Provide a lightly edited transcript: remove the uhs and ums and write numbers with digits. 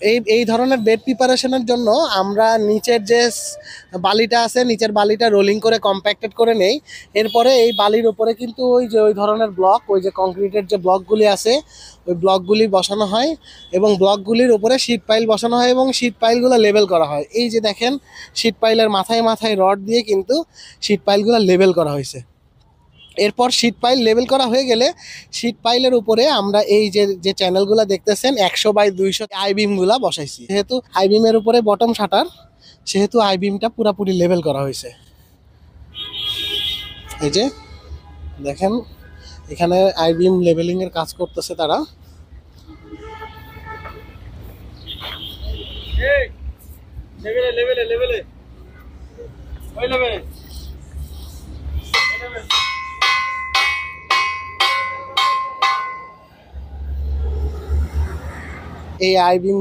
এই এই ধরনের বেড প্রিপারেশনের জন্য আমরা নিচের যে বালিটা আছে, নিচের বালিটা রোলিং করে কম্প্যাক্টেড করে নেই। এরপরে এই বালির উপরে কিন্তু ওই ধরনের ব্লক, ওই যে কংক্রিটের যে ব্লকগুলি আছে ওই ব্লকগুলি বসানো হয়, এবং ব্লকগুলির উপরে শীট পাইল বসানো হয় এবং শীট পাইলগুলো লেবেল করা হয়। এই যে দেখেন, শীট পাইলের মাথায় মাথায় রড দিয়ে কিন্তু শীট পাইলগুলো লেবেল করা হয়েছে। এরপর শীট পাইল লেবেল করা হয়ে গেলে শীট পাইলের উপরে আমরা এই যে যে চ্যানেলগুলো দেখতেছেন 100/200 আই বিমগুলা বসাইছি। যেহেতু আই বিমের উপরে বটম শাটার, সেহেতু আই বিমটা পুরোপুরি লেবেল করা হয়েছে। এই যে দেখেন, এখানে আই বিম লেবেলিং এর কাজ করতেছে তারা। লেভেলে লেভেলে লেভেলে ওই লেভেলে এই আই বিম